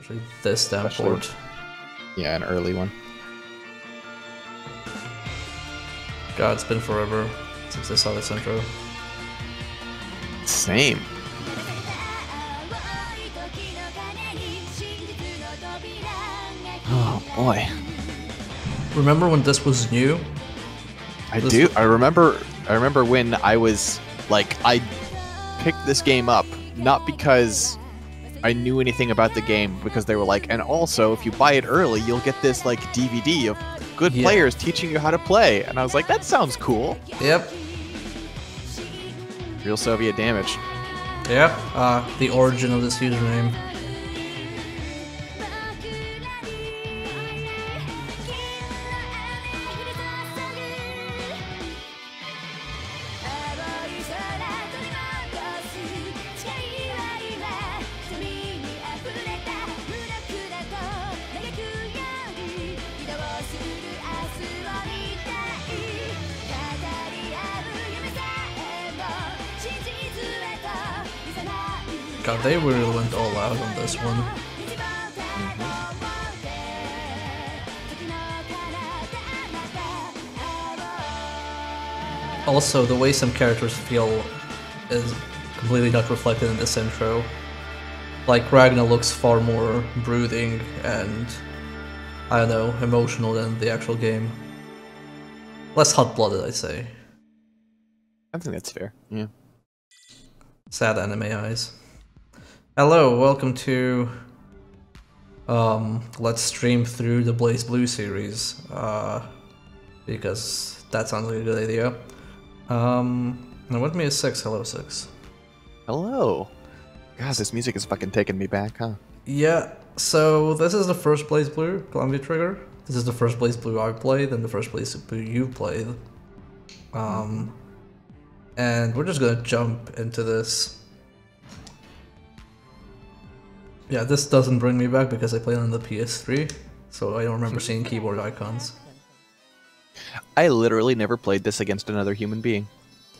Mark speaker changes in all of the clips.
Speaker 1: Especially this damn port.
Speaker 2: Yeah, an early one.
Speaker 1: God, it's been forever since I saw this intro.
Speaker 2: Same. Oh boy.
Speaker 1: Remember when this was new?
Speaker 2: I remember when I was like, I picked this game up not because I knew anything about the game, because they were like, and also if you buy it early, you'll get this like DVD of good players teaching you how to play. And I was like, that sounds cool.
Speaker 1: Yep.
Speaker 2: Real Soviet damage.
Speaker 1: Yep. The origin of this username. God, they really went all out on this one. Also, the way some characters feel is completely not reflected in this intro. Like, Ragnar looks far more brooding and, I don't know, emotional than the actual game. Less hot-blooded, I'd say.
Speaker 2: I think that's fair, yeah.
Speaker 1: Sad anime eyes. Hello, welcome to let's stream through the BlazBlue series, because that sounds like a good idea. And with me is 6. Hello, 6.
Speaker 2: Hello. Gosh, this music is fucking taking me back, huh?
Speaker 1: Yeah, so this is the first BlazBlue Calamity trigger. This is the first BlazBlue I've played and the first BlazBlue you've played. And we're just gonna jump into this. Yeah, this doesn't bring me back because I played on the PS3, so I don't remember seeing keyboard icons.
Speaker 2: I literally never played this against another human being.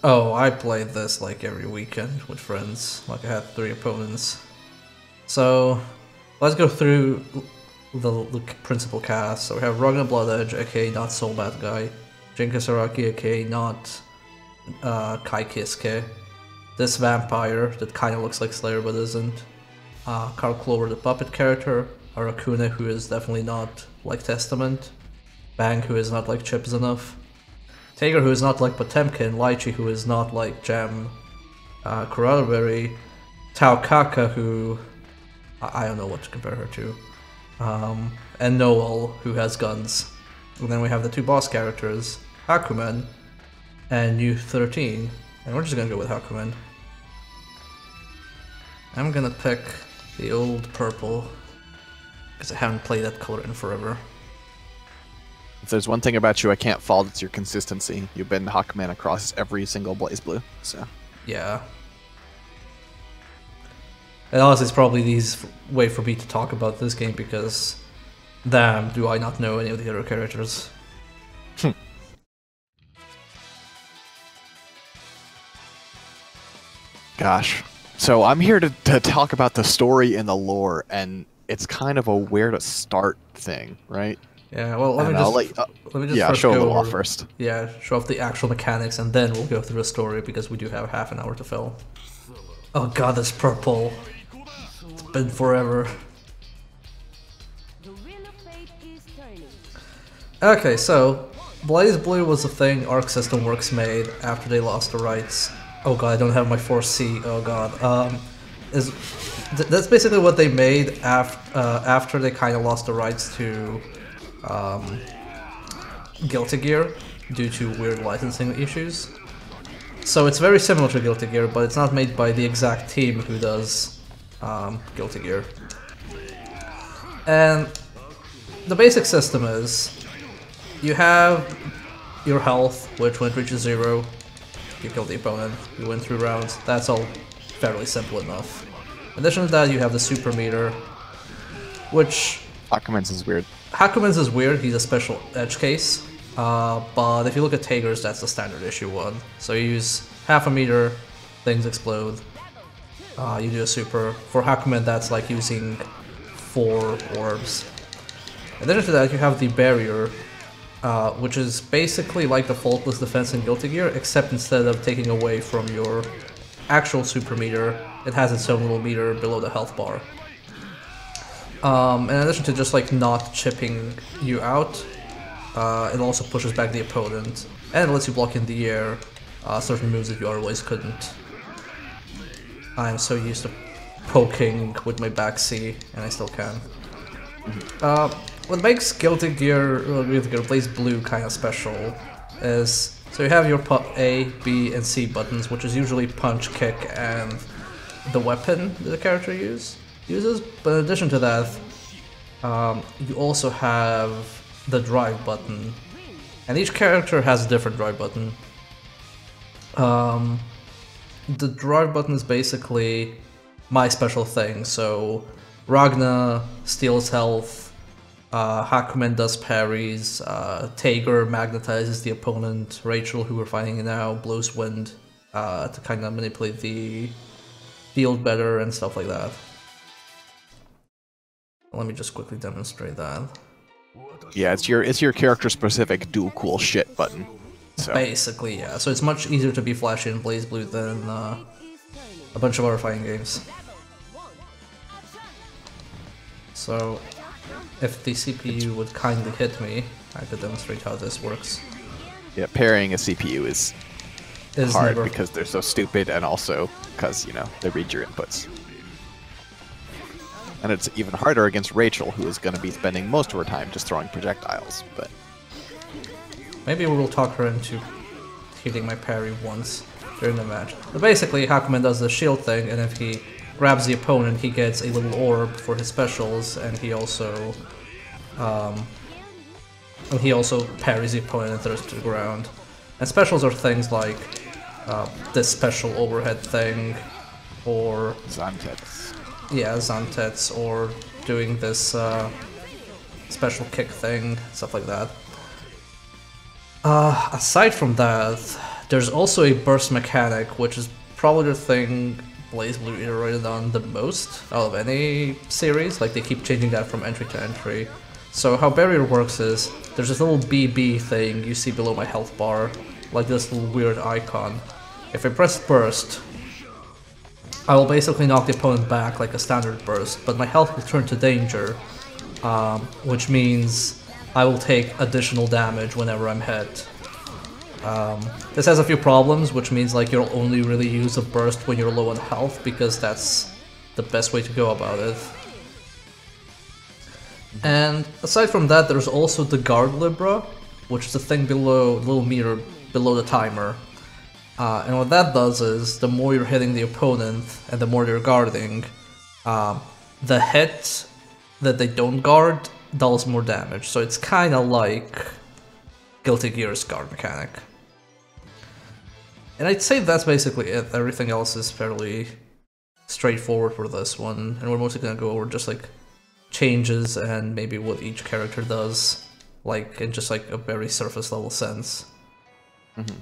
Speaker 1: Oh, I played this like every weekend with friends. Like I had 3 opponents. So let's go through the principal cast. So we have Ragnar Bloodedge, aka not so bad guy. Jinka Saraki, aka not Kai Kiske. This vampire that kind of looks like Slayer but isn't. Karl Clover, the puppet character. Arakune, who is definitely not like Testament. Bang, who is not like Chips enough. Tager, who is not like Potemkin. Lychee, who is not like Gem. Coralberry. Tao Kaka, who I don't know what to compare her to. And Noel, who has guns. And then we have the 2 boss characters, Hakumen and U13. And we're just gonna go with Hakumen. I'm gonna pick the old purple, because I haven't played that color in forever.
Speaker 2: If there's one thing about you I can't fault, it's your consistency. You've been Hawkman across every single BlazBlue, so...
Speaker 1: Yeah. And honestly, it's probably the easiest way for me to talk about this game, because... damn, do I not know any of the other characters.
Speaker 2: Gosh. So I'm here to talk about the story and the lore, and it's kind of a where to start thing, right?
Speaker 1: Yeah, well, let me just
Speaker 2: yeah,
Speaker 1: first
Speaker 2: show a
Speaker 1: go
Speaker 2: little
Speaker 1: over,
Speaker 2: off first.
Speaker 1: Yeah, show off the actual mechanics, and then we'll go through the story, because we do have half an hour to fill. Oh god, this purple. It's been forever. Okay, so BlazBlue was a thing Arc System Works made after they lost the rights. Oh god, I don't have my 4C. Oh god. That's basically what they made after they kind of lost the rights to Guilty Gear due to weird licensing issues. So it's very similar to Guilty Gear, but it's not made by the exact team who does Guilty Gear. And the basic system is you have your health, which when it reaches 0, you kill the opponent, you win 3 rounds. That's all fairly simple enough. In addition to that, you have the super meter, which...
Speaker 2: Hakumen's is weird.
Speaker 1: Hakumen's is weird, he's a special edge case. But if you look at Tager's, that's the standard issue one. So you use half a meter, things explode. You do a super. For Hakumen, that's like using 4 orbs. In addition to that, you have the barrier, which is basically like the faultless defense in Guilty Gear, except instead of taking away from your actual super meter, it has its own little meter below the health bar. In addition to just like not chipping you out, it also pushes back the opponent, and it lets you block in the air certain moves that you otherwise couldn't. I am so used to poking with my back C, and I still can. What makes Guilty Gear BlazBlue kind of special is, so you have your A, B, and C buttons, which is usually punch, kick, and the weapon that the character uses. But in addition to that, you also have the drive button, and each character has a different drive button. The drive button is basically my special thing, so Ragna steals health, Hakumen does parries, Tager magnetizes the opponent, Rachel, who we're fighting now, blows wind to kind of manipulate the field better and stuff like that. Let me just quickly demonstrate that.
Speaker 2: Yeah, it's your character specific do cool shit button. So.
Speaker 1: Basically, yeah. So it's much easier to be flashy in BlazBlue than a bunch of other fighting games. So, if the CPU would kindly hit me, I could demonstrate how this works.
Speaker 2: Yeah, parrying a CPU is hard
Speaker 1: never...
Speaker 2: because they're so stupid, and also because, you know, they read your inputs. And it's even harder against Rachel, who is going to be spending most of her time just throwing projectiles, but...
Speaker 1: Maybe we will talk her into hitting my parry once during the match. But basically, Hakumen does the shield thing, and if he grabs the opponent, he gets a little orb for his specials, and he also parries the opponent and throws to the ground. And specials are things like this special overhead thing, or
Speaker 2: Zantets.
Speaker 1: Yeah, Zantets, or doing this special kick thing, stuff like that. Aside from that, there's also a burst mechanic, which is probably the thing BlazBlue iterated on the most out of any series. Like, they keep changing that from entry to entry. So how barrier works is, there's this little BB thing you see below my health bar, like this little weird icon. If I press burst, I will basically knock the opponent back like a standard burst, but my health will turn to danger, which means I will take additional damage whenever I'm hit. This has a few problems, which means like you'll only really use a burst when you're low on health, because that's the best way to go about it. And aside from that, there's also the guard libra, which is the thing below, the little meter below the timer. And what that does is, the more you're hitting the opponent and the more you're guarding, the hit that they don't guard deals more damage. So it's kind of like Guilty Gear's guard mechanic. And I'd say that's basically it. Everything else is fairly straightforward for this one, and we're mostly gonna go over just like changes and maybe what each character does, like in just like a very surface level sense.
Speaker 2: Mm-hmm.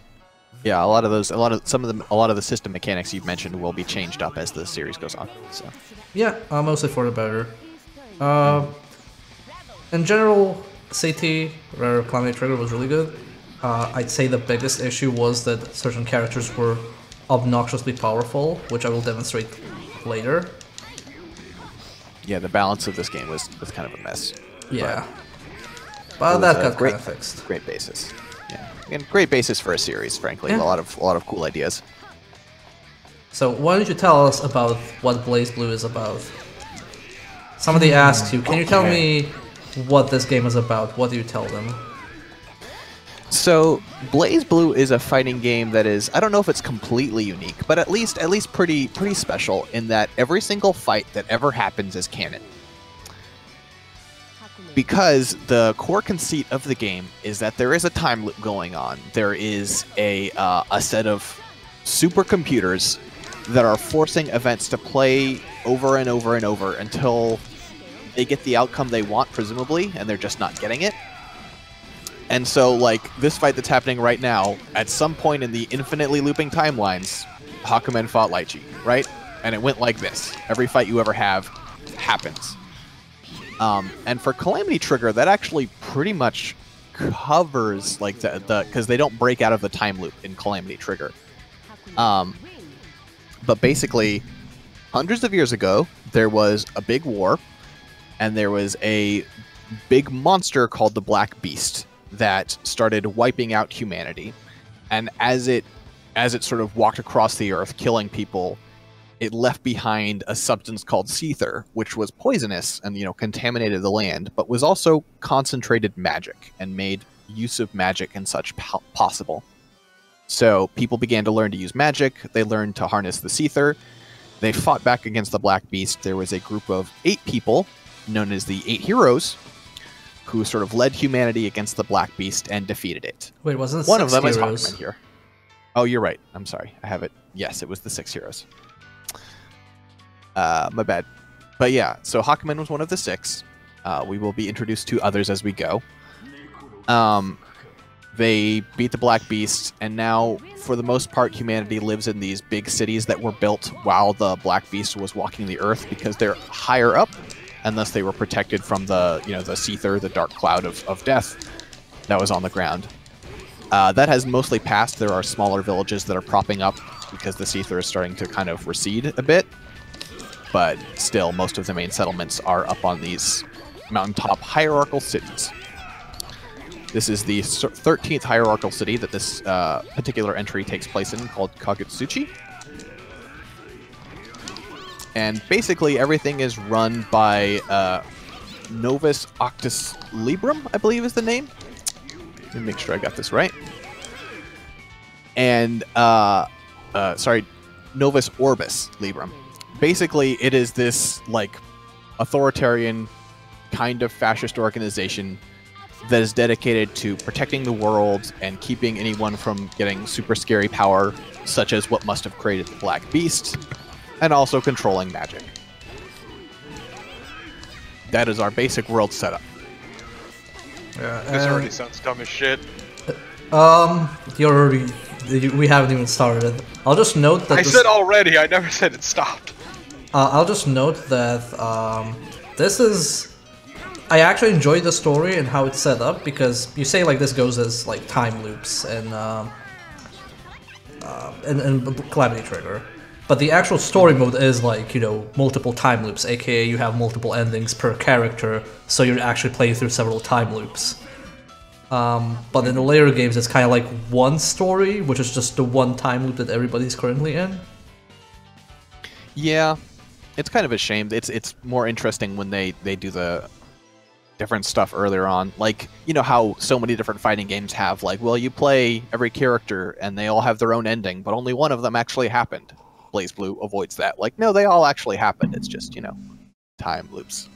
Speaker 2: Yeah, a lot of the system mechanics you've mentioned will be changed up as the series goes on. So
Speaker 1: yeah, mostly for the better. In general, CT, Rare Calamity Trigger, was really good. I'd say the biggest issue was that certain characters were obnoxiously powerful, which I will demonstrate later.
Speaker 2: Yeah, the balance of this game was kind of a mess.
Speaker 1: Yeah, but that got kind of fixed.
Speaker 2: Great basis. Yeah, and great basis for a series, frankly.
Speaker 1: Yeah.
Speaker 2: A lot of cool ideas.
Speaker 1: So why don't you tell us about what BlazBlue is about? Somebody asks you, can you tell me what this game is about? What do you tell them?
Speaker 2: So, BlazBlue is a fighting game that is, I don't know if it's completely unique, but at least pretty special in that every single fight that ever happens is canon. Because the core conceit of the game is that there is a time loop going on. There is a set of supercomputers that are forcing events to play over and over and over until they get the outcome they want, presumably, and they're just not getting it. And so, like, this fight that's happening right now, at some point in the infinitely looping timelines, Hakumen fought Lychee, right? And it went like this. Every fight you ever have happens. And for Calamity Trigger, that actually pretty much covers like the because they don't break out of the time loop in Calamity Trigger. But basically, hundreds of years ago, there was a big war, and there was a big monster called the Black Beast that started wiping out humanity. And as it sort of walked across the earth, killing people, it left behind a substance called Seether, which was poisonous and, you know, contaminated the land, but was also concentrated magic and made use of magic and such possible. So people began to learn to use magic. They learned to harness the Seether. They fought back against the Black Beast. There was a group of 8 people, known as the 8 Heroes, who sort of led humanity against the Black Beast and defeated it.
Speaker 1: Wait, wasn't it
Speaker 2: one of
Speaker 1: six
Speaker 2: them
Speaker 1: heroes?
Speaker 2: is Hawkman here. Oh, you're right. I'm sorry. I have it. Yes, it was the 6 heroes. My bad. But yeah, so Hawkman was one of the 6. We will be introduced to others as we go. They beat the Black Beast, and now, for the most part, humanity lives in these big cities that were built while the Black Beast was walking the earth, because they're higher up, and thus they were protected from the, you know, the Seether, the dark cloud of death that was on the ground. That has mostly passed. There are smaller villages that are propping up because the Seether is starting to kind of recede a bit, but still, most of the main settlements are up on these mountaintop hierarchical cities. This is the 13th hierarchical city that this particular entry takes place in, called Kagutsuchi. And basically everything is run by Novus Octus Librum, I believe is the name. Let me make sure I got this right. And, sorry, Novus Orbis Librum. Basically, it is this, like, authoritarian kind of fascist organization that is dedicated to protecting the world and keeping anyone from getting super scary power, such as what must have created the Black Beast, and also controlling magic. That is our basic world setup.
Speaker 3: Yeah, this already sounds dumb as shit.
Speaker 1: We haven't even started. I'll just note that
Speaker 3: I said already, I never said it stopped.
Speaker 1: I'll just note that this is... I actually enjoyed the story and how it's set up, because you say like this goes as like time loops and Calamity Trigger, but the actual story mode is like, you know, multiple time loops, aka you have multiple endings per character, so you're actually playing through several time loops. But in the later games, it's kind of like one story, which is just the one time loop that everybody's currently in.
Speaker 2: Yeah, it's kind of a shame. It's more interesting when they do the different stuff earlier on. Like, you know how so many different fighting games have, like, well, you play every character and they all have their own ending, but only one of them actually happened. BlazBlue avoids that. Like, no, they all actually happened. It's just, you know, time loops.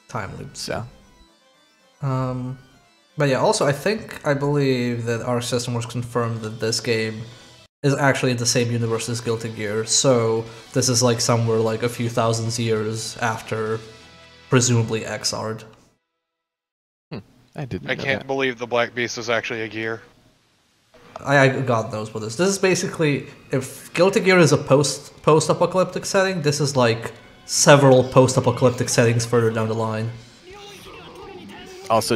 Speaker 1: Time loops.
Speaker 2: So.
Speaker 1: But yeah, also I believe that our system was confirmed that this game is actually in the same universe as Guilty Gear, so this is like somewhere like a few thousand years after, presumably, Xrd.
Speaker 2: I didn't.
Speaker 3: I can't believe the Black Beast is actually a gear.
Speaker 1: God knows what this. This is basically, if Guilty Gear is a post-apocalyptic setting, this is like several post-apocalyptic settings further down the line.
Speaker 2: Also,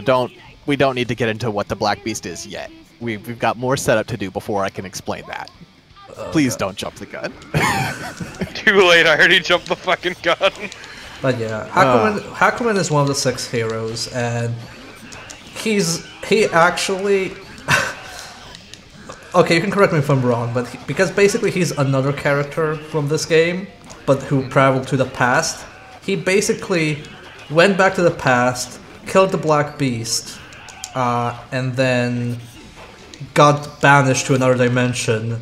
Speaker 2: we don't need to get into what the Black Beast is yet. We've got more setup to do before I can explain that. Please don't jump the gun.
Speaker 3: Too late, I already jumped the fucking gun.
Speaker 1: But yeah, Hakumen is one of the 6 heroes, and he actually... Okay, you can correct me if I'm wrong, but because basically he's another character from this game, but who traveled to the past, he basically went back to the past, killed the Black Beast, and then got banished to another dimension,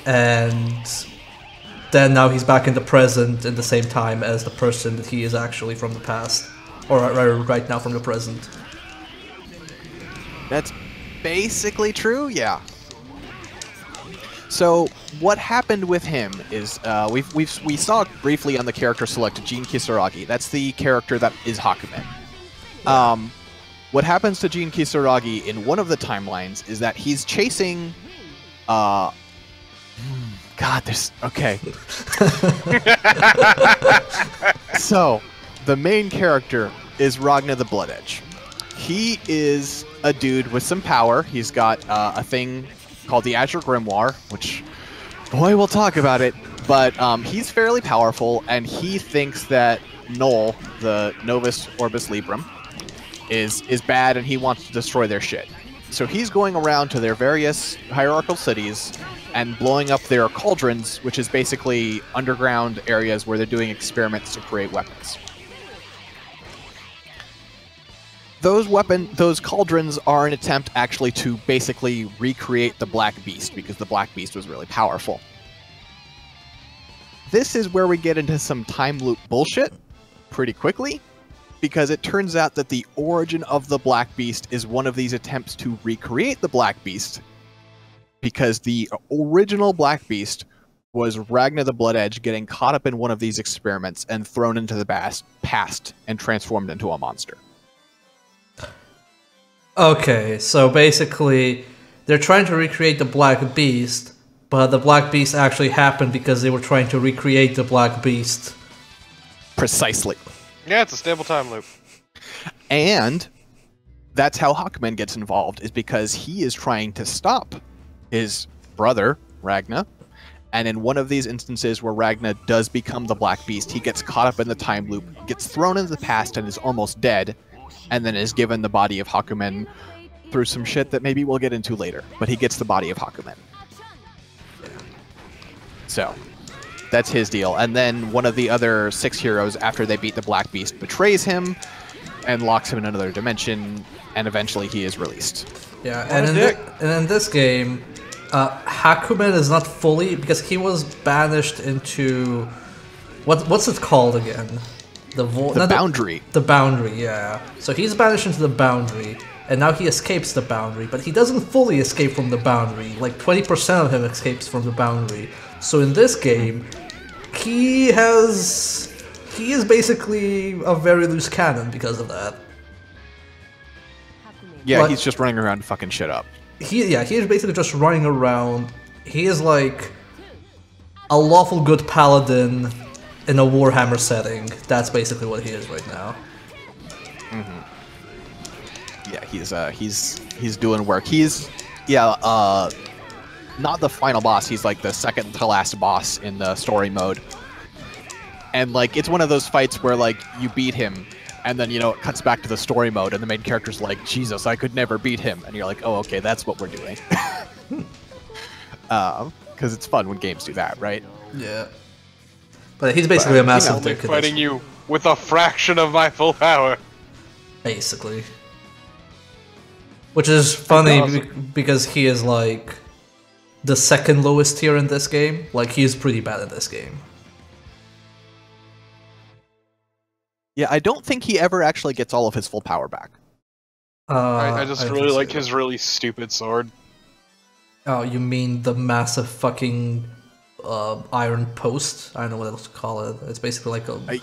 Speaker 1: and then now he's back in the present in the same time as the person that he is actually from the past, or rather right now from the present.
Speaker 2: That's basically true, yeah. So what happened with him is we saw briefly on the character select Jin Kisaragi. That's the character that is Hakumen. What happens to Jin Kisaragi in one of the timelines is that he's chasing... God, there's... Okay. So, the main character is Ragnar the Blood Edge. He is a dude with some power. He's got a thing called the Azure Grimoire, which, boy, we'll talk about it. But he's fairly powerful, and he thinks that Null, the Novus Orbis Librum, is bad, and he wants to destroy their shit. So he's going around to their various hierarchical cities and blowing up their cauldrons, which is basically underground areas where they're doing experiments to create weapons. Those cauldrons are an attempt actually to basically recreate the Black Beast, because the Black Beast was really powerful. This is where we get into some time loop bullshit pretty quickly, because it turns out that the origin of the Black Beast is one of these attempts to recreate the Black Beast, because the original Black Beast was Ragnar the Blood Edge getting caught up in one of these experiments and thrown into the past and transformed into a monster.
Speaker 1: Okay, so basically, they're trying to recreate the Black Beast, but the Black Beast actually happened because they were trying to recreate the Black Beast.
Speaker 2: Precisely.
Speaker 3: Yeah, it's a stable time loop.
Speaker 2: And that's how Hakumen gets involved, is because he is trying to stop his brother, Ragnar. And in one of these instances where Ragnar does become the Black Beast, he gets caught up in the time loop, gets thrown into the past and is almost dead, and then is given the body of Hakumen through some shit that maybe we'll get into later. But he gets the body of Hakumen. So, that's his deal. And then one of the other 6 heroes, after they beat the Black Beast, betrays him and locks him in another dimension, and eventually he is released.
Speaker 1: Yeah, and in this game, Hakumen is not fully, because he was banished into what's it called again? The boundary. The boundary, yeah. So he's banished into the boundary, and now he escapes the boundary, but he doesn't fully escape from the boundary. Like 20% of him escapes from the boundary. So in this game, he is basically a very loose cannon because of that.
Speaker 2: Yeah, he's just running around fucking shit up.
Speaker 1: He is basically just running around. He is like a lawful good paladin in a Warhammer setting. That's basically what he is right now.
Speaker 2: Mm-hmm. Yeah, he's doing work. He's not the final boss. He's like the second to last boss in the story mode. And like it's one of those fights where like you beat him, and then, you know, it cuts back to the story mode, and the main character's like, Jesus, I could never beat him. And you're like, oh, okay, that's what we're doing. Because it's fun when games do that, right?
Speaker 1: Yeah. But he's basically a massive dick.
Speaker 3: Fighting you with a fraction of my full power.
Speaker 1: Basically. Which is funny because he is like the second lowest tier in this game. Like, he is pretty bad in this game.
Speaker 2: Yeah, I don't think he ever actually gets all of his full power back.
Speaker 3: I just really like his really stupid sword.
Speaker 1: Oh, you mean the massive fucking iron post? I don't know what else to call it. It's basically like a...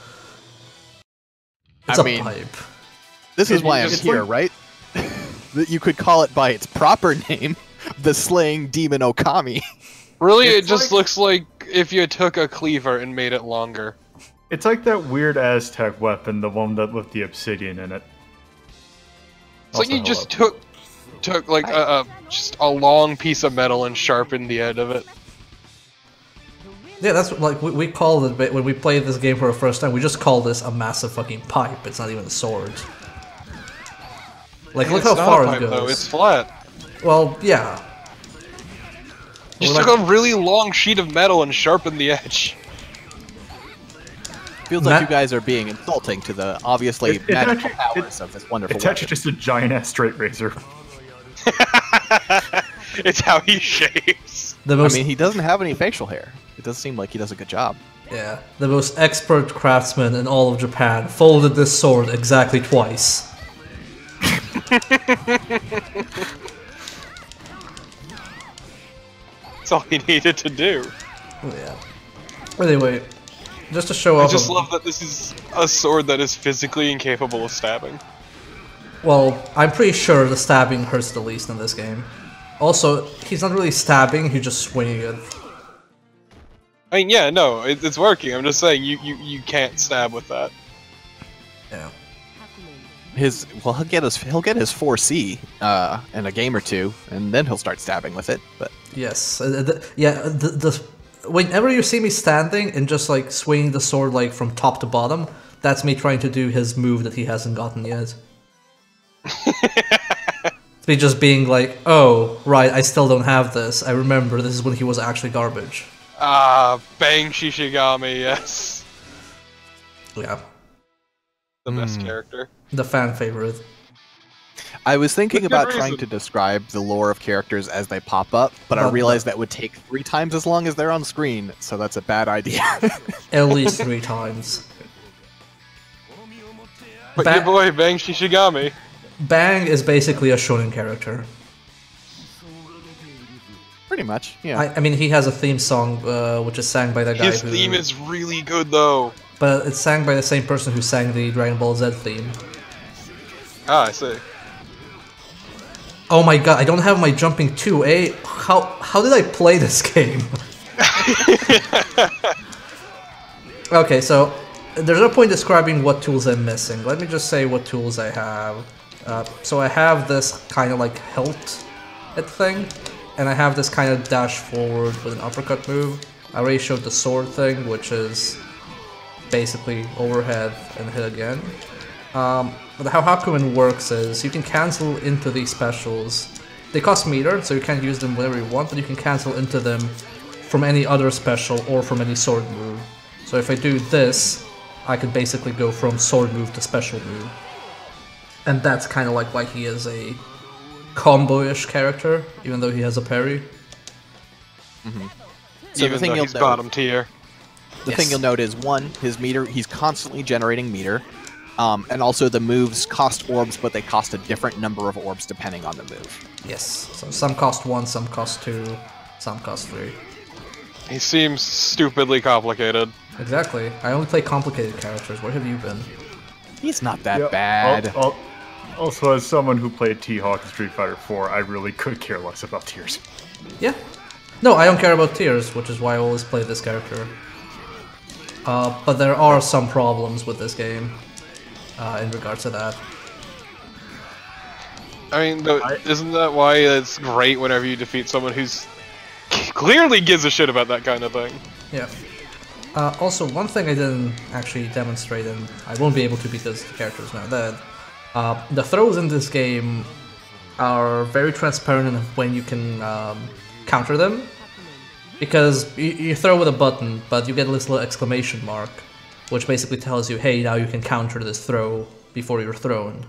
Speaker 1: It's a pipe.
Speaker 2: This is why I'm here, right? You could call it by its proper name, the Slaying Demon Okami.
Speaker 3: Really, it just looks like if you took a cleaver and made it longer.
Speaker 4: It's like that weird Aztec weapon, the one that with the obsidian in it.
Speaker 3: It's like you just took like just a long piece of metal and sharpened the end of it.
Speaker 1: Yeah, that's like we call it when we played this game for the first time. We just call this a massive fucking pipe. It's not even a sword. Like, look how far it goes.
Speaker 3: Though. It's flat.
Speaker 1: Well, yeah.
Speaker 3: Just took a really long sheet of metal and sharpened the edge.
Speaker 2: Feels like you guys are being insulting to the obviously magical powers of this wonderful
Speaker 4: It's actually just a giant-ass straight razor.
Speaker 3: It's how he shaves.
Speaker 2: I mean, he doesn't have any facial hair. It does seem like he does a good job.
Speaker 1: Yeah, the most expert craftsman in all of Japan folded this sword exactly twice.
Speaker 3: That's all he needed to do.
Speaker 1: Oh, yeah. Anyway, just to show off...
Speaker 3: I just love that this is a sword that is physically incapable of stabbing.
Speaker 1: Well, I'm pretty sure the stabbing hurts the least in this game. Also, he's not really stabbing, he's just swinging it.
Speaker 3: I mean, yeah, no, it's working. I'm just saying, you can't stab with that.
Speaker 1: Yeah.
Speaker 2: he'll get his 4C in a game or two, and then he'll start stabbing with it. But
Speaker 1: yes, whenever you see me standing and just like swinging the sword like from top to bottom, that's me trying to do his move that he hasn't gotten yet. It's me just being like, oh right, I still don't have this. I remember this is when he was actually garbage.
Speaker 3: Bang Shishigami, yes.
Speaker 1: Yeah.
Speaker 3: The best character.
Speaker 1: The fan favorite.
Speaker 2: I was thinking about trying to describe the lore of characters as they pop up, but I realized that would take 3 times as long as they're on screen, so that's a bad idea.
Speaker 1: At least 3 times.
Speaker 3: But your boy, Bang Shishigami.
Speaker 1: Bang is basically a shonen character.
Speaker 2: Pretty much, yeah.
Speaker 1: I mean, he has a theme song, which is sang by the guy
Speaker 3: His theme is really good, though.
Speaker 1: But it's sang by the same person who sang the Dragon Ball Z theme.
Speaker 3: Ah, I see.
Speaker 1: Oh my god, I don't have my jumping 2A. How did I play this game? Okay, so there's no point describing what tools I'm missing. Let me just say what tools I have. So I have this kind of like hilt thing, and I have this kind of dash forward with an uppercut move. I already showed the sword thing, which is basically overhead and hit again. But how Hakumen works is you can cancel into these specials. They cost meter, so you can't use them whenever you want, but you can cancel into them from any other special or from any sword move. So if I do this, I could basically go from sword move to special move. And that's kind of like why he is a combo-ish character, even though he has a parry.
Speaker 2: Mm-hmm. So
Speaker 3: even though he's bottom tier.
Speaker 2: The thing you'll note is, 1, his meter, he's constantly generating meter. And also the moves cost orbs, but they cost a different number of orbs depending on the move.
Speaker 1: Yes, so some cost 1, some cost 2, some cost 3.
Speaker 3: He seems stupidly complicated.
Speaker 1: Exactly. I only play complicated characters. Where have you been?
Speaker 2: He's not that bad.
Speaker 4: Also, as someone who played T-Hawk in Street Fighter 4, I really could care less about tiers.
Speaker 1: Yeah. No, I don't care about tiers, which is why I always play this character. But there are some problems with this game. In regards to that.
Speaker 3: I mean, isn't that why it's great whenever you defeat someone who's clearly gives a shit about that kind of thing?
Speaker 1: Yeah. Also, one thing I didn't actually demonstrate, and I won't be able to because the character's now dead, the throws in this game are very transparent when you can counter them. Because you throw with a button, but you get this little exclamation mark, which basically tells you, hey, now you can counter this throw before you're thrown.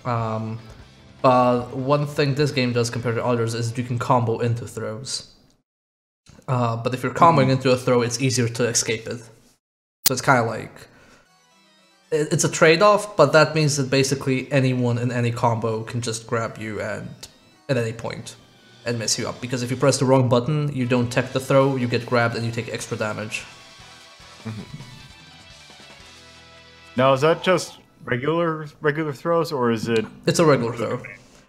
Speaker 1: But one thing this game does compared to others is you can combo into throws. But if you're comboing into a throw, it's easier to escape it. So it's kind of like... It's a trade-off, but that means that basically anyone in any combo can just grab you and at any point and mess you up. Because if you press the wrong button, you don't tech the throw, you get grabbed and you take extra damage.
Speaker 4: Now, is that just regular throws, or is it...
Speaker 1: It's a regular throw.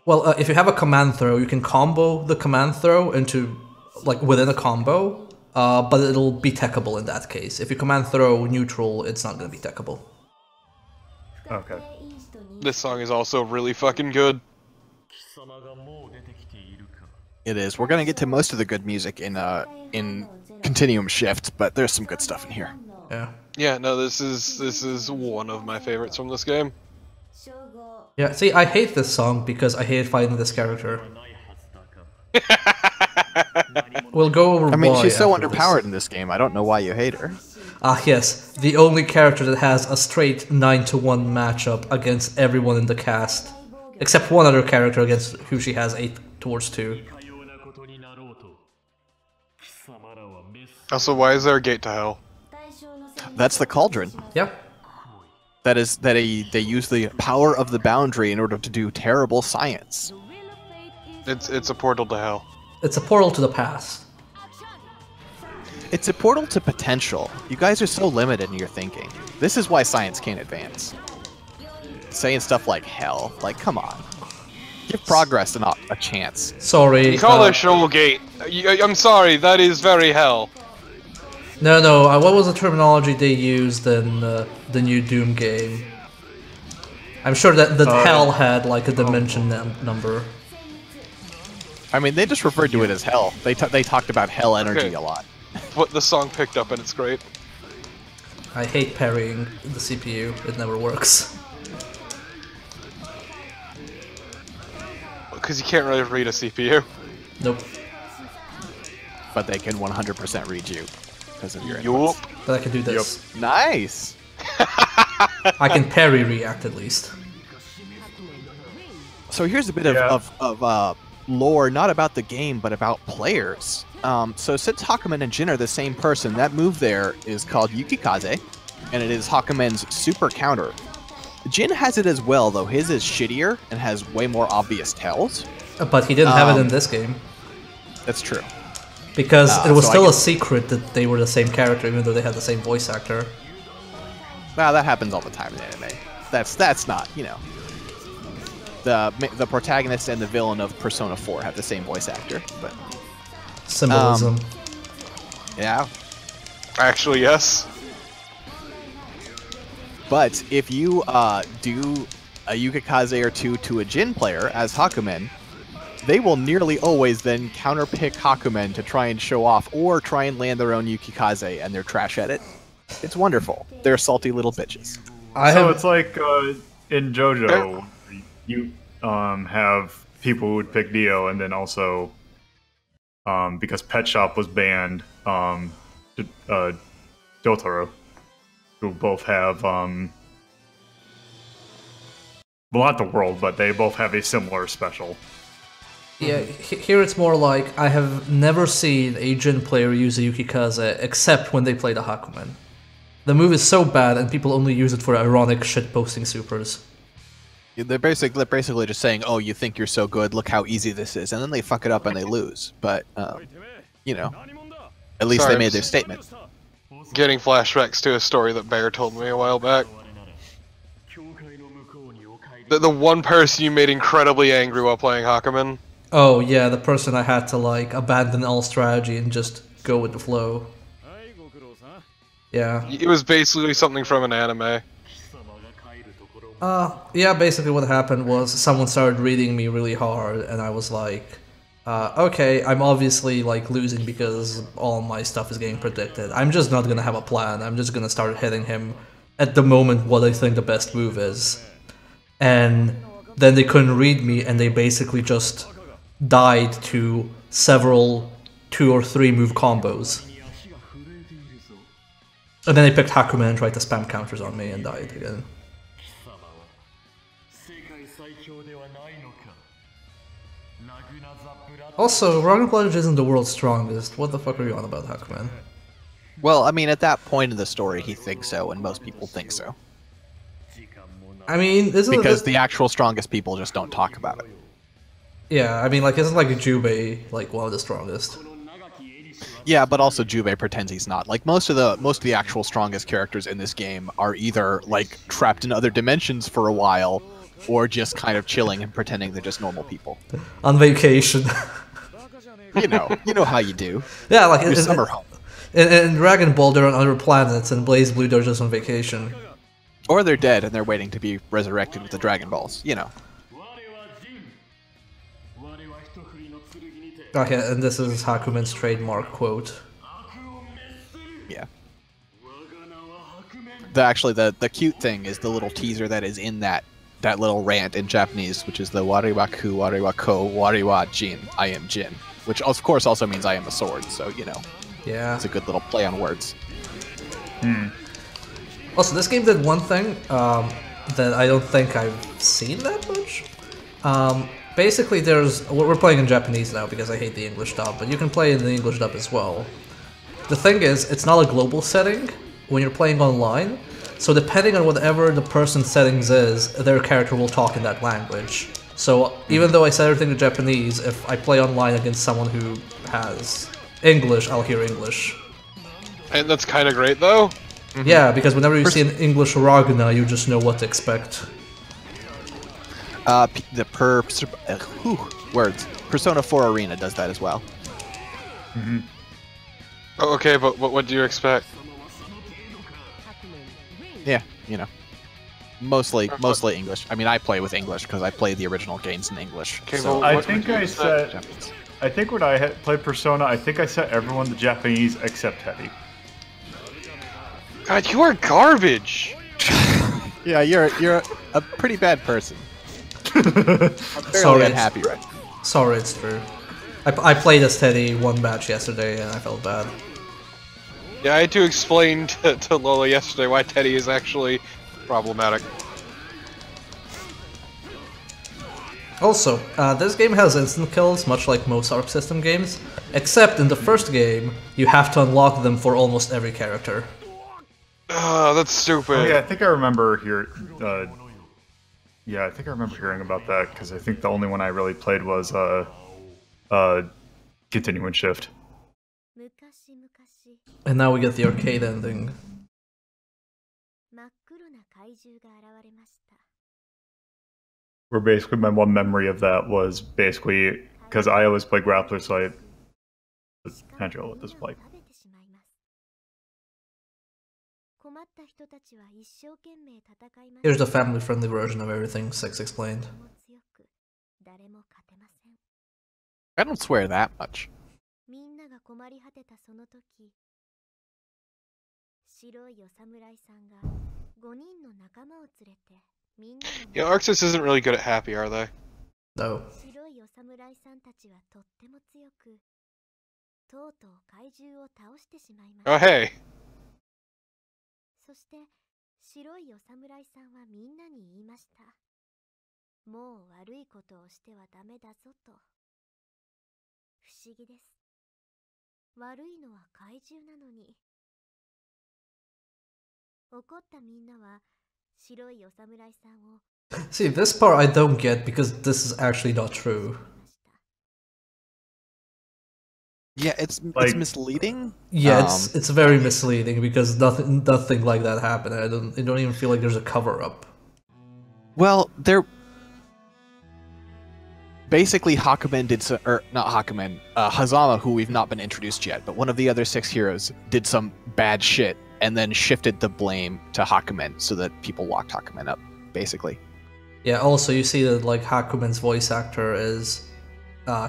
Speaker 1: Well, if you have a command throw, you can combo the command throw into, like, within a combo, but it'll be techable in that case. If you command throw neutral, it's not going to be techable.
Speaker 4: Okay.
Speaker 3: This song is also really fucking good.
Speaker 2: It is. We're gonna get to most of the good music in Continuum Shift, but there's some good stuff in here.
Speaker 1: Yeah.
Speaker 3: Yeah, no, this is one of my favorites from this game.
Speaker 1: Yeah, see, I hate this song because I hate fighting this character. We'll go over
Speaker 2: I mean,
Speaker 1: why
Speaker 2: she's so
Speaker 1: after
Speaker 2: underpowered in this game. I don't know why you hate her.
Speaker 1: Ah, yes, the only character that has a straight 9-to-1 matchup against everyone in the cast. Except one other character against who she has 8-2.
Speaker 3: Also, why is there a gate to hell?
Speaker 2: That's the cauldron.
Speaker 1: Yeah.
Speaker 2: They use the power of the boundary in order to do terrible science.
Speaker 3: It's a portal to hell.
Speaker 1: It's a portal to the past.
Speaker 2: It's a portal to potential. You guys are so limited in your thinking. This is why science can't advance. Saying stuff like hell, like, come on. Give progress a chance.
Speaker 1: Sorry.
Speaker 3: You call it Shoal Gate. I'm sorry, that is very hell.
Speaker 1: No, what was the terminology they used in the new Doom game? I'm sure that hell had like a dimension number.
Speaker 2: I mean, they just referred to it as hell. They talked about hell energy a lot.
Speaker 3: What the song picked up, and it's great.
Speaker 1: I hate parrying the CPU. It never works.
Speaker 3: Because you can't really read a CPU.
Speaker 1: Nope.
Speaker 2: But they can 100% read you because of your inputs.
Speaker 1: But I can do this.
Speaker 2: Yep. Nice.
Speaker 1: I can parry react at least.
Speaker 2: So here's a bit of lore, not about the game, but about players. So since Hakumen and Jin are the same person, that move there is called Yukikaze, and it is Hakumen's super counter. Jin has it as well, though his is shittier and has way more obvious tells.
Speaker 1: But he didn't have it in this game.
Speaker 2: That's true.
Speaker 1: Because it was still a secret that they were the same character, even though they had the same voice actor.
Speaker 2: Well, that happens all the time in anime. That's not, you know. The protagonist and the villain of Persona 4 have the same voice actor, but
Speaker 1: symbolism.
Speaker 2: Yeah.
Speaker 3: Actually, yes.
Speaker 2: But if you do a Yukikaze or two to a Jin player as Hakumen, they will nearly always then counterpick Hakumen to try and show off or try and land their own Yukikaze, and they're trash at it. It's wonderful. They're salty little bitches.
Speaker 4: It's like in JoJo, you have people who would pick Dio, and then also because Pet Shop was banned, Jotaro, who both have well, not the world, but they both have a similar special.
Speaker 1: Yeah, here it's more like I have never seen a Jin player use a Yukikaze except when they play the Hakumen. The move is so bad, and people only use it for ironic shit-posting supers.
Speaker 2: They're basically just saying, "Oh, you think you're so good? Look how easy this is," and then they fuck it up and they lose. But you know, at least they made their statement.
Speaker 3: Getting flashbacks to a story that Bear told me a while back. The one person you made incredibly angry while playing Hakumen.
Speaker 1: Oh yeah, the person I had to like abandon all strategy and just go with the flow. Yeah.
Speaker 3: It was basically something from an anime.
Speaker 1: Yeah, basically what happened was someone started reading me really hard, and I was like, okay, I'm obviously like losing because all my stuff is getting predicted. I'm just not gonna have a plan. I'm just gonna start hitting him at the moment what I think the best move is. And then they couldn't read me, and they basically just died to several 2 or 3 move combos. And then they picked Hakumen and tried to spam counters on me and died again. Also, Ragnarok isn't the world's strongest. What the fuck are you on about, Hakumen?
Speaker 2: Well, I mean, at that point in the story, he thinks so, and most people think so.
Speaker 1: I mean, isn't
Speaker 2: because the actual strongest people just don't talk about it.
Speaker 1: Yeah, I mean, like, isn't like Jubei like one of the strongest?
Speaker 2: Yeah, but also Jubei pretends he's not. Like most of the actual strongest characters in this game are either like trapped in other dimensions for a while, or just kind of chilling and pretending they're just normal people.
Speaker 1: On vacation.
Speaker 2: you know how you do.
Speaker 1: Yeah, like
Speaker 2: your summer home.
Speaker 1: In Dragon Ball, they're on other planets, and BlazBlue, they're just on vacation.
Speaker 2: Or they're dead and they're waiting to be resurrected with the Dragon Balls. You know.
Speaker 1: Okay, and this is Hakumen's trademark quote.
Speaker 2: Yeah. The cute thing is the little teaser that is in that little rant in Japanese, which is the Wariwaku, Wariwako, Wariwa Jin, I am Jin. Which of course also means I am a sword, so you know.
Speaker 1: Yeah.
Speaker 2: It's a good little play on words.
Speaker 1: Also, this game did one thing that I don't think I've seen that much. Basically, we're playing in Japanese now because I hate the English dub, but you can play in the English dub as well. The thing is, it's not a global setting when you're playing online, so depending on whatever the person's settings is, their character will talk in that language. So even though I set everything to Japanese, if I play online against someone who has English, I'll hear English.
Speaker 3: And that's kind of great, though.
Speaker 1: Yeah, because whenever you see an English Ragna, you just know what to expect.
Speaker 2: Words. Persona 4 Arena does that as well.
Speaker 3: Oh, okay, but what do you expect?
Speaker 2: Yeah, you know. Mostly English. I mean, I play with English because I play the original games in English.
Speaker 3: Okay,
Speaker 2: So
Speaker 3: well,
Speaker 4: I
Speaker 3: what
Speaker 4: think
Speaker 3: would you
Speaker 4: I
Speaker 3: set?
Speaker 4: set. I think when I played Persona, I think I set everyone to Japanese except Teddy.
Speaker 3: God, you are garbage.
Speaker 2: yeah, you're a pretty bad person. I'm
Speaker 1: Sorry,
Speaker 2: fairly unhappy right now.
Speaker 1: Sorry, it's true. I played as Teddy one match yesterday and I felt bad.
Speaker 3: Yeah, I had to explain to Lola yesterday why Teddy is actually problematic.
Speaker 1: Also, this game has instant kills, much like most Arc System games, except in the first game, you have to unlock them for almost every character.
Speaker 3: Oh, that's stupid.
Speaker 4: Oh, yeah, I think I remember yeah, I think I remember hearing about that because I think the only one I really played was Continuing Shift.
Speaker 1: And now we get the arcade ending.
Speaker 4: Where basically my one memory of that was basically because I always play Grappler, so I handle with this play.
Speaker 1: Here's the family-friendly version of everything Six explained.
Speaker 2: I don't swear that much.
Speaker 3: Yeah, Arxis isn't really good at happy, are they?
Speaker 1: No.
Speaker 3: Oh, hey.
Speaker 1: See, this part I don't get because this is actually not true.
Speaker 2: Yeah, it's misleading.
Speaker 1: Yeah, it's very misleading because nothing like that happened. I don't even feel like there's a cover-up.
Speaker 2: Well, there. Basically, Hakumen did some, or not Hakumen, Hazama, who we've not been introduced yet, but one of the other 6 heroes did some bad shit and then shifted the blame to Hakumen so that people locked Hakumen up, basically.
Speaker 1: Yeah. Also, you see that like Hakumen's voice actor is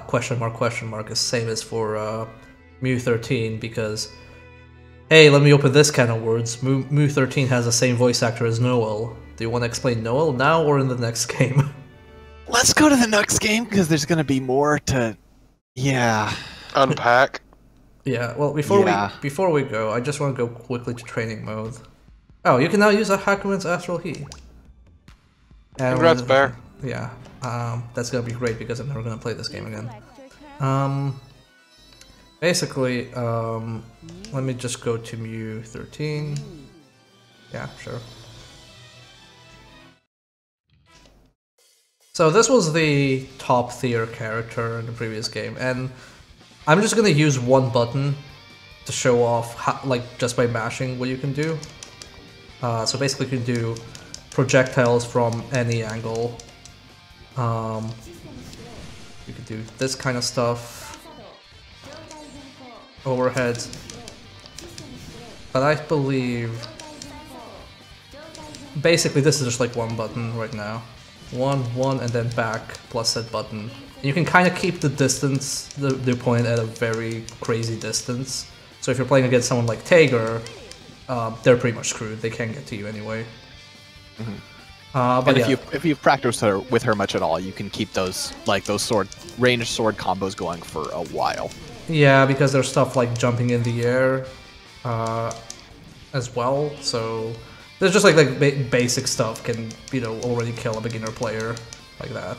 Speaker 1: question mark is same as for Mu 13 because hey, let me open this can of words. Mu 13 has the same voice actor as Noel. Do you want to explain Noel now or in the next game?
Speaker 2: Let's go to the next game because there's gonna be more to,
Speaker 3: unpack.
Speaker 1: Yeah. Well, before we go, I just want to go quickly to training mode. Oh, you can now use a Hakumen's Astral He.
Speaker 3: Congrats, Bear.
Speaker 1: Yeah. That's gonna be great because I'm never gonna play this game again. Basically, let me just go to Mu 13. Yeah, sure. So this was the top tier character in the previous game, and I'm just gonna use one button to show off, how, like just by mashing what you can do. So basically you can do projectiles from any angle. You can do this kind of stuff, overhead, but I believe basically this is just like one button right now. One, and then back, plus that button. And you can kind of keep the distance, the opponent at a very crazy distance. So if you're playing against someone like Tager, they're pretty much screwed. They can't get to you anyway.
Speaker 2: Mm-hmm. But if you've practiced with her much at all, you can keep those ranged sword combos going for a while.
Speaker 1: Yeah, because there's stuff like jumping in the air as well. So there's just like basic stuff can already kill a beginner player like that.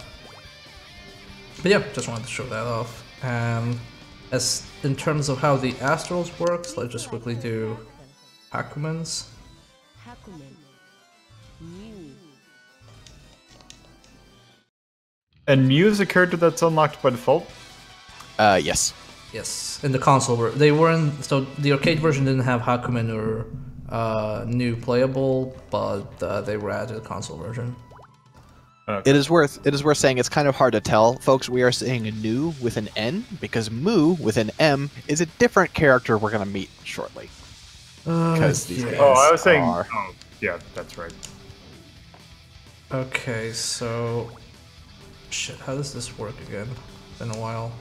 Speaker 1: But yeah, just wanted to show that off. And as in terms of how the Astrals works, let's just quickly do Hakumen's.
Speaker 4: And Mew is a character that's unlocked by default?
Speaker 2: Yes.
Speaker 1: Yes, in the console version. They weren't, so the arcade version didn't have Hakumen or new playable, but they were added to the console version.
Speaker 2: Okay. It is worth saying it's kind of hard to tell, folks. We are saying new with an N because Mu with an M is a different character we're gonna meet shortly.
Speaker 1: Because
Speaker 4: I was saying. Oh, yeah, that's right.
Speaker 1: Okay, so shit. How does this work again? Been a while.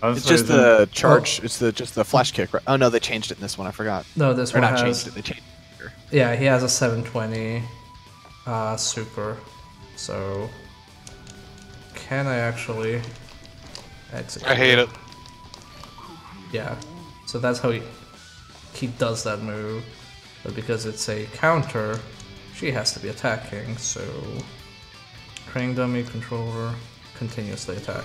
Speaker 2: It's just the charge. Oh. It's just the flash kick. Right? Oh no, they changed it in this one. I forgot.
Speaker 1: No, this one
Speaker 2: not
Speaker 1: has.
Speaker 2: Changed it. They changed it.
Speaker 1: Yeah, he has a 720 super. So can I actually execute?
Speaker 3: I hate it.
Speaker 1: Yeah. So that's how he does that move. But because it's a counter, she has to be attacking. So training dummy controller continuously attack.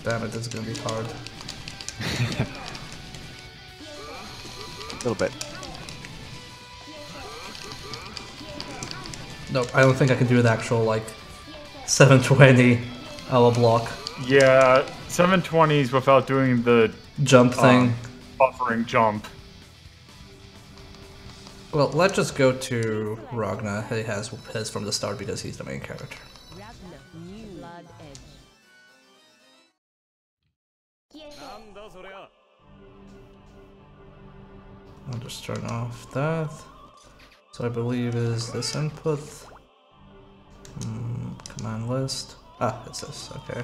Speaker 1: Damn it, this is gonna be hard.
Speaker 2: A little bit.
Speaker 1: Nope, I don't think I can do the actual, like, 720 hour block.
Speaker 4: Yeah, 720s without doing the
Speaker 1: jump thing.
Speaker 4: Buffering jump.
Speaker 1: Well, let's just go to Ragnar. He has his from the start because he's the main character. I'll just turn off that. So I believe is this input. Command list. Ah, it's this, okay.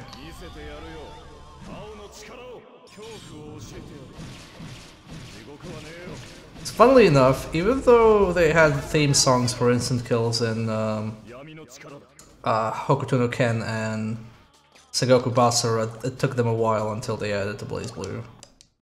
Speaker 1: Funnily enough, even though they had theme songs for instant kills in Hokuto no Ken and Sengoku Basara, it took them a while until they added the BlazBlue.